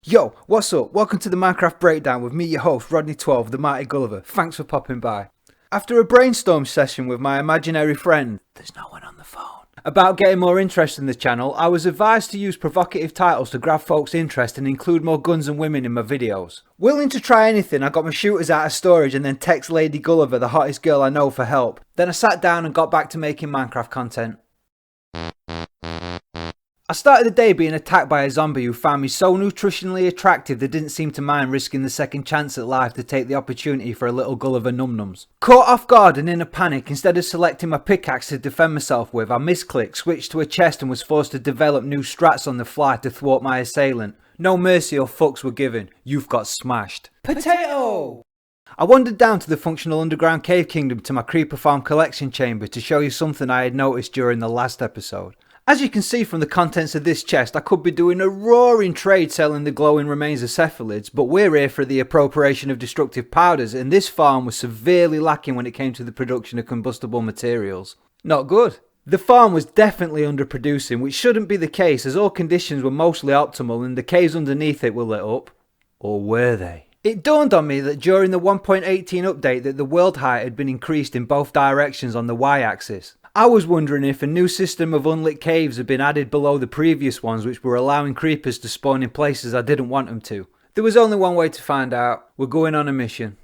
Yo, what's up? Welcome to the Minecraft Breakdown with me, your host, Rodney12, the Mighty Gulliver. Thanks for popping by. After a brainstorm session with my imaginary friend, there's no one on the phone, about getting more interest in the channel, I was advised to use provocative titles to grab folks' interest and include more guns and women in my videos. Willing to try anything, I got my shooters out of storage and then text Lady Gulliver, the hottest girl I know, for help. Then I sat down and got back to making Minecraft content. I started the day being attacked by a zombie who found me so nutritionally attractive they didn't seem to mind risking the second chance at life to take the opportunity for a little Gulliver num-nums. Caught off guard and in a panic, instead of selecting my pickaxe to defend myself with, I misclicked, switched to a chest and was forced to develop new strats on the fly to thwart my assailant. No mercy or fucks were given. You've got smashed. Potato! I wandered down to the functional underground cave kingdom to my creeper farm collection chamber to show you something I had noticed during the last episode. As you can see from the contents of this chest, I could be doing a roaring trade selling the glowing remains of cephalids, but we're here for the appropriation of destructive powders, and this farm was severely lacking when it came to the production of combustible materials. Not good. The farm was definitely underproducing, which shouldn't be the case as all conditions were mostly optimal and the caves underneath it were lit up. Or were they? It dawned on me that during the 1.18 update that the world height had been increased in both directions on the y-axis. I was wondering if a new system of unlit caves had been added below the previous ones which were allowing creepers to spawn in places I didn't want them to. There was only one way to find out. We're going on a mission.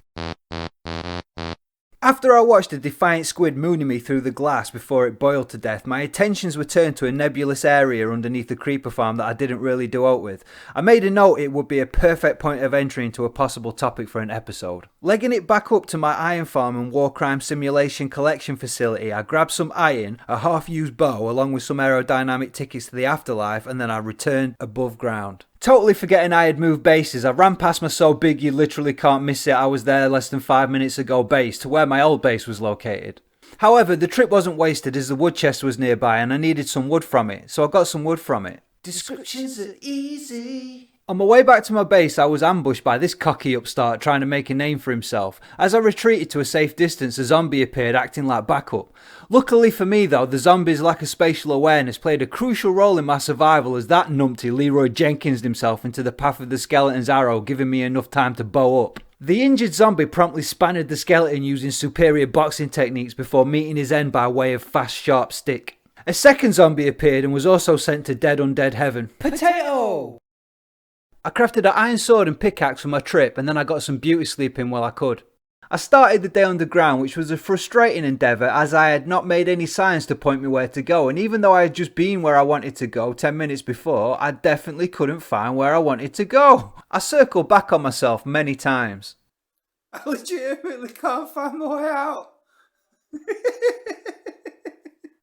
After I watched a defiant squid mooning me through the glass before it boiled to death, my attentions were turned to a nebulous area underneath the creeper farm that I didn't really do out with. I made a note it would be a perfect point of entry into a possible topic for an episode. Legging it back up to my iron farm and war crime simulation collection facility, I grabbed some iron, a half-used bow along with some aerodynamic tickets to the afterlife, and then I returned above ground. Totally forgetting I had moved bases, I ran past my so big you literally can't miss it I was there less than 5 minutes ago base to where my old base was located. However, the trip wasn't wasted as the wood chest was nearby and I needed some wood from it, so I got some wood from it. Descriptions are easy. On my way back to my base I was ambushed by this cocky upstart trying to make a name for himself. As I retreated to a safe distance a zombie appeared acting like backup. Luckily for me though, the zombie's lack of spatial awareness played a crucial role in my survival as that numpty Leroy Jenkins'd himself into the path of the skeleton's arrow, giving me enough time to bow up. The injured zombie promptly spanned the skeleton using superior boxing techniques before meeting his end by way of fast sharp stick. A second zombie appeared and was also sent to dead undead heaven. Potato! I crafted an iron sword and pickaxe for my trip and then I got some beauty sleep in while I could. I started the day underground, which was a frustrating endeavour as I had not made any signs to point me where to go, and even though I had just been where I wanted to go 10 minutes before, I definitely couldn't find where I wanted to go. I circled back on myself many times. I legitimately can't find my way out.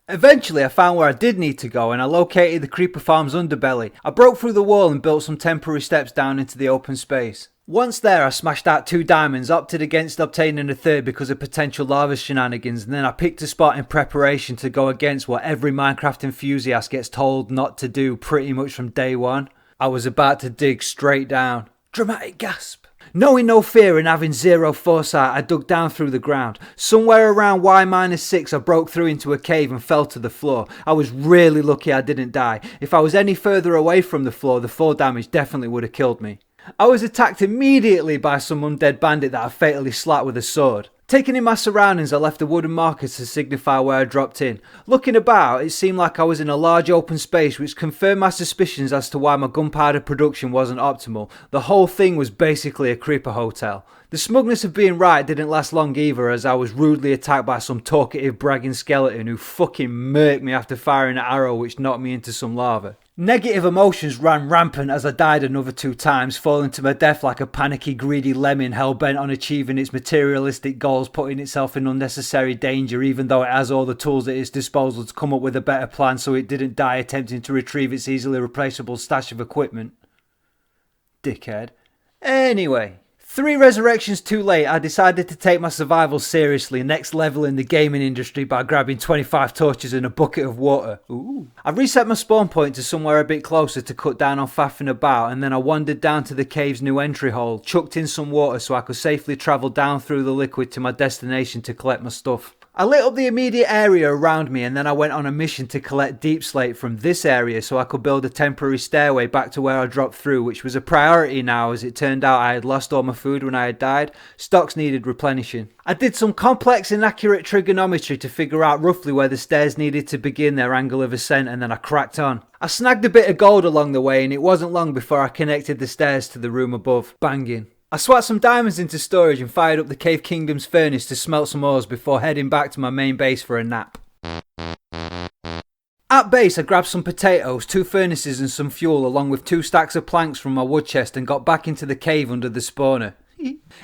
Eventually I found where I did need to go and I located the creeper farm's underbelly. I broke through the wall and built some temporary steps down into the open space. Once there I smashed out 2 diamonds, opted against obtaining a third because of potential lava shenanigans, and then I picked a spot in preparation to go against what every Minecraft enthusiast gets told not to do pretty much from day one. I was about to dig straight down. Dramatic gasp. Knowing no fear and having zero foresight, I dug down through the ground. Somewhere around Y-6 I broke through into a cave and fell to the floor. I was really lucky I didn't die. If I was any further away from the floor, the fall damage definitely would have killed me. I was attacked immediately by some undead bandit that I fatally slapped with a sword. Taking in my surroundings, I left a wooden marker to signify where I dropped in. Looking about, it seemed like I was in a large open space which confirmed my suspicions as to why my gunpowder production wasn't optimal. The whole thing was basically a creeper hotel. The smugness of being right didn't last long either as I was rudely attacked by some talkative bragging skeleton who fucking murked me after firing an arrow which knocked me into some lava. Negative emotions ran rampant as I died another 2 times, falling to my death like a panicky greedy lemming hell-bent on achieving its materialistic goals, putting itself in unnecessary danger even though it has all the tools at its disposal to come up with a better plan so it didn't die attempting to retrieve its easily replaceable stash of equipment. Dickhead. Anyway. 3 resurrections too late, I decided to take my survival seriously, next level in the gaming industry by grabbing 25 torches and a bucket of water. Ooh. I reset my spawn point to somewhere a bit closer to cut down on faffing about, and then I wandered down to the cave's new entry hole, chucked in some water so I could safely travel down through the liquid to my destination to collect my stuff. I lit up the immediate area around me and then I went on a mission to collect deep slate from this area so I could build a temporary stairway back to where I dropped through, which was a priority now as it turned out I had lost all my food when I had died. Stocks needed replenishing. I did some complex and accurate trigonometry to figure out roughly where the stairs needed to begin their angle of ascent and then I cracked on. I snagged a bit of gold along the way and it wasn't long before I connected the stairs to the room above. Banging. I swat some diamonds into storage and fired up the Cave Kingdom's furnace to smelt some ores before heading back to my main base for a nap. At base I grabbed some potatoes, 2 furnaces and some fuel along with 2 stacks of planks from my wood chest and got back into the cave under the spawner.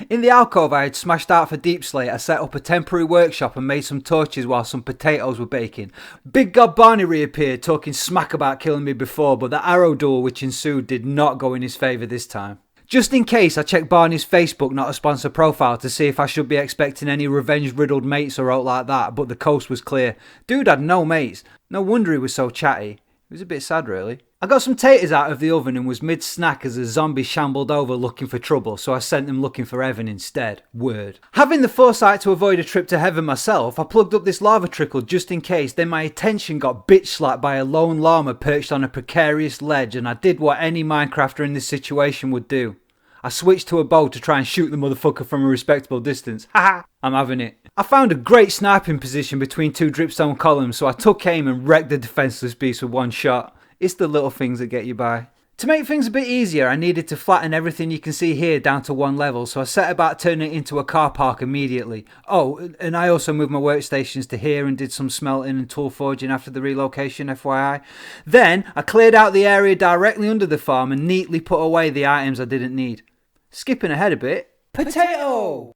In the alcove I had smashed out for deep slate, I set up a temporary workshop and made some torches while some potatoes were baking. Big God Barney reappeared talking smack about killing me before, but the arrow duel which ensued did not go in his favour this time. Just in case, I checked Barney's Facebook not a sponsor profile to see if I should be expecting any revenge-riddled mates or out like that, but the coast was clear. Dude had no mates. No wonder he was so chatty. It was a bit sad really. I got some taters out of the oven and was mid-snack as a zombie shambled over looking for trouble, so I sent them looking for Evan instead. Word. Having the foresight to avoid a trip to heaven myself, I plugged up this lava trickle just in case, then my attention got bitch slapped by a lone llama perched on a precarious ledge and I did what any Minecrafter in this situation would do. I switched to a bow to try and shoot the motherfucker from a respectable distance. Haha, I'm having it. I found a great sniping position between 2 dripstone columns, so I took aim and wrecked the defenceless beast with 1 shot. It's the little things that get you by. To make things a bit easier, I needed to flatten everything you can see here down to 1 level, so I set about turning it into a car park immediately. Oh, and I also moved my workstations to here and did some smelting and tool forging after the relocation, FYI. Then, I cleared out the area directly under the farm and neatly put away the items I didn't need. Skipping ahead a bit. Potato!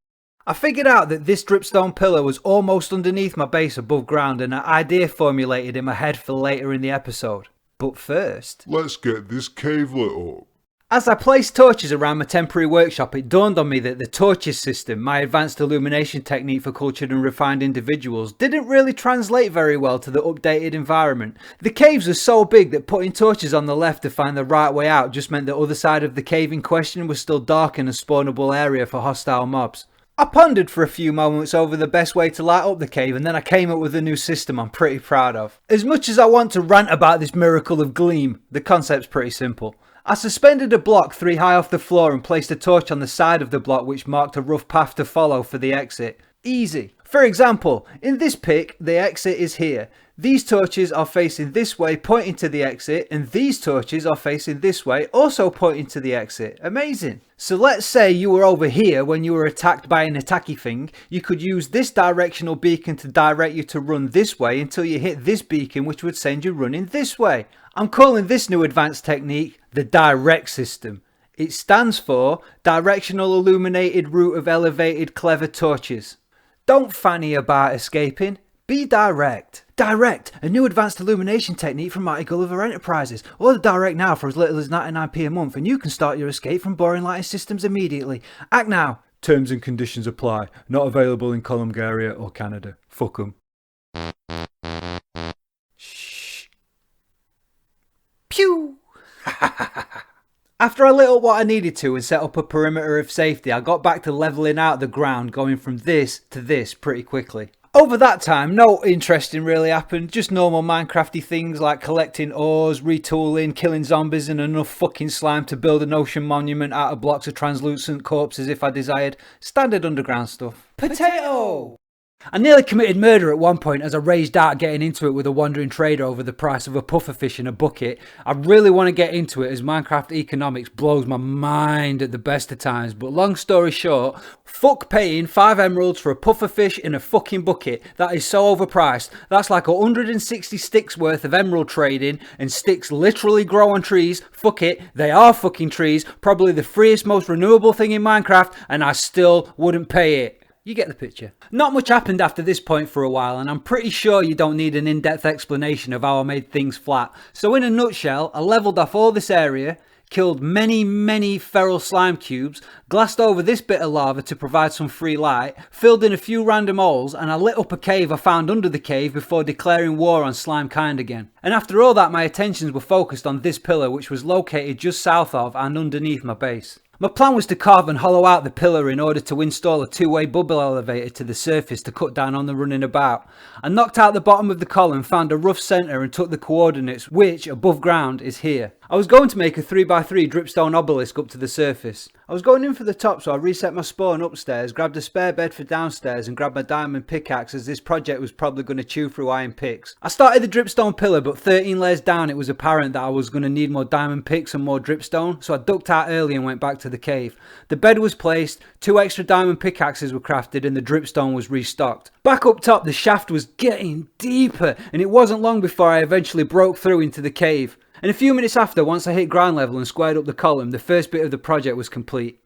I figured out that this dripstone pillar was almost underneath my base above ground and an idea formulated in my head for later in the episode. But first, let's get this cave lit up. As I placed torches around my temporary workshop, it dawned on me that the torches system, my advanced illumination technique for cultured and refined individuals, didn't really translate very well to the updated environment. The caves are so big that putting torches on the left to find the right way out just meant the other side of the cave in question was still dark and a spawnable area for hostile mobs. I pondered for a few moments over the best way to light up the cave and then I came up with a new system I'm pretty proud of. As much as I want to rant about this miracle of gleam, the concept's pretty simple. I suspended a block 3 high off the floor and placed a torch on the side of the block which marked a rough path to follow for the exit. Easy. For example, in this pic, the exit is here. These torches are facing this way, pointing to the exit, and these torches are facing this way, also pointing to the exit. Amazing. So let's say you were over here when you were attacked by an attacky thing. You could use this directional beacon to direct you to run this way until you hit this beacon, which would send you running this way. I'm calling this new advanced technique the direct system. It stands for Directional Illuminated Route of Elevated Clever Torches. Don't fanny about escaping. Be direct. Direct, a new advanced illumination technique from Lady Gulliver Enterprises. Order direct now for as little as 99p a month and you can start your escape from boring lighting systems immediately. Act now. Terms and conditions apply. Not available in Columgaria or Canada. Fuck 'em. Shh. Pew! After I lit up what I needed to and set up a perimeter of safety, I got back to levelling out the ground, going from this to this pretty quickly. Over that time, no interesting really happened, just normal Minecrafty things like collecting ores, retooling, killing zombies and enough fucking slime to build an ocean monument out of blocks of translucent corpses if I desired. Standard underground stuff. Potato! I nearly committed murder at one point as I raged out getting into it with a wandering trader over the price of a pufferfish in a bucket. I really want to get into it as Minecraft economics blows my mind at the best of times, but long story short, fuck paying 5 emeralds for a pufferfish in a fucking bucket. That is so overpriced. That's like 160 sticks worth of emerald trading, and sticks literally grow on trees. Fuck it, they are fucking trees, probably the freest, most renewable thing in Minecraft, and I still wouldn't pay it. You get the picture. Not much happened after this point for a while, and I'm pretty sure you don't need an in-depth explanation of how I made things flat. So in a nutshell, I leveled off all this area, killed many feral slime cubes, glassed over this bit of lava to provide some free light, filled in a few random holes, and I lit up a cave I found under the cave before declaring war on slime kind again. And after all that, my attentions were focused on this pillar which was located just south of and underneath my base. My plan was to carve and hollow out the pillar in order to install a two-way bubble elevator to the surface to cut down on the running about. I knocked out the bottom of the column, found a rough centre and took the coordinates, which, above ground, is here. I was going to make a 3x3 dripstone obelisk up to the surface. I was going in for the top, so I reset my spawn upstairs, grabbed a spare bed for downstairs and grabbed my diamond pickaxe, as this project was probably going to chew through iron picks. I started the dripstone pillar, but 13 layers down it was apparent that I was going to need more diamond picks and more dripstone, so I ducked out early and went back to the cave. The bed was placed, 2 extra diamond pickaxes were crafted and the dripstone was restocked. Back up top, the shaft was getting deeper, and it wasn't long before I eventually broke through into the cave. And a few minutes after, once I hit ground level and squared up the column, the first bit of the project was complete.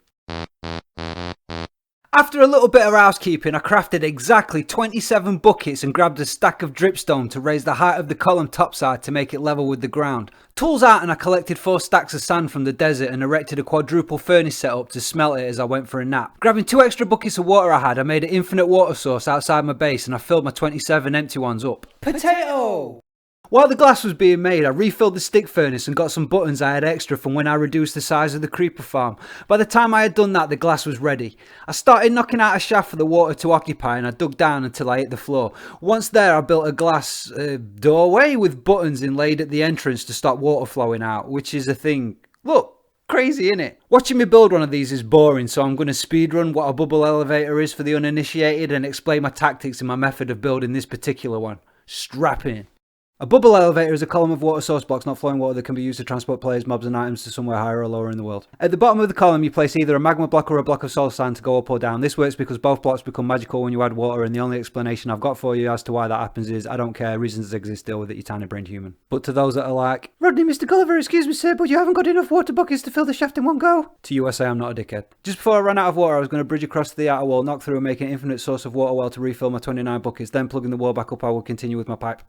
After a little bit of housekeeping, I crafted exactly 27 buckets and grabbed a stack of dripstone to raise the height of the column topside to make it level with the ground. Tools out, and I collected 4 stacks of sand from the desert and erected a quadruple furnace setup to smelt it as I went for a nap. Grabbing 2 extra buckets of water I had, I made an infinite water source outside my base and I filled my 27 empty ones up. Potato! While the glass was being made, I refilled the stick furnace and got some buttons I had extra from when I reduced the size of the creeper farm. By the time I had done that, the glass was ready. I started knocking out a shaft for the water to occupy and I dug down until I hit the floor. Once there, I built a glass doorway with buttons inlaid at the entrance to stop water flowing out, which is a thing. Look! Crazy, innit? Watching me build one of these is boring, so I'm going to speedrun what a bubble elevator is for the uninitiated and explain my tactics and my method of building this particular one. Strap in. A bubble elevator is a column of water source blocks, not flowing water, that can be used to transport players, mobs and items to somewhere higher or lower in the world. At the bottom of the column you place either a magma block or a block of soul sand to go up or down. This works because both blocks become magical when you add water, and the only explanation I've got for you as to why that happens is, I don't care, reasons exist, deal with it, you tiny brained human. But to those that are like, Rodney, Mr. Gulliver, excuse me sir, but you haven't got enough water buckets to fill the shaft in one go. To you I say I'm not a dickhead. Just before I ran out of water, I was going to bridge across to the outer wall, knock through and make an infinite source of water well to refill my 29 buckets, then plugging the wall back up I will continue with my pipe.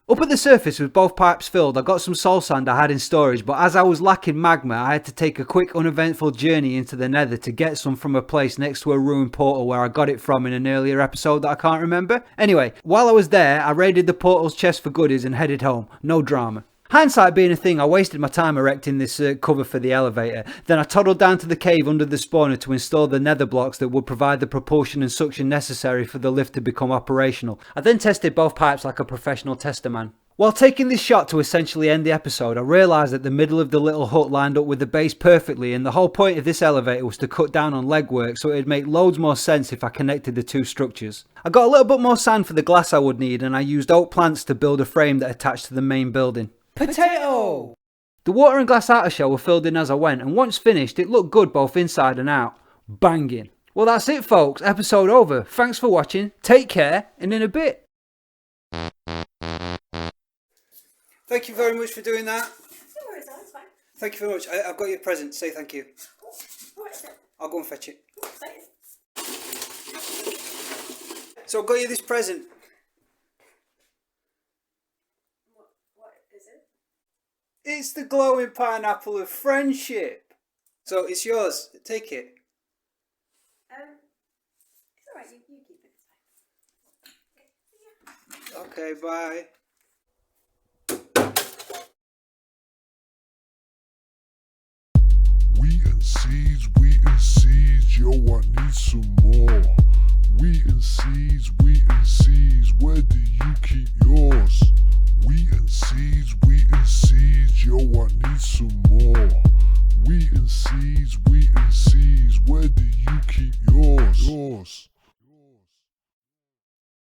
Up at the surface with both pipes filled, I got some soul sand I had in storage, but as I was lacking magma, I had to take a quick uneventful journey into the nether to get some from a place next to a ruined portal where I got it from in an earlier episode that I can't remember. Anyway, while I was there, I raided the portal's chest for goodies and headed home. No drama. Hindsight being a thing, I wasted my time erecting this cover for the elevator. Then I toddled down to the cave under the spawner to install the nether blocks that would provide the propulsion and suction necessary for the lift to become operational. I then tested both pipes like a professional tester man. While taking this shot to essentially end the episode, I realised that the middle of the little hut lined up with the base perfectly, and the whole point of this elevator was to cut down on legwork, so it'd make loads more sense if I connected the two structures. I got a little bit more sand for the glass I would need, and I used oak plants to build a frame that attached to the main building. Potato! The water and glass outer shell were filled in as I went, and once finished it looked good both inside and out. Banging. Well, that's it folks, episode over. Thanks for watching, take care, and in a bit. Thank you very much for doing that. No worries, that's fine. Thank you very much. I've got your present, say thank you. What is it? I'll go and fetch it. What's that? So I've got you this present. What is it? It's the glowing pineapple of friendship. So it's yours, take it. It's alright, you keep it, it's fine. Okay, bye. Wheat and seeds, yo, I need some more. Wheat and seeds, where do you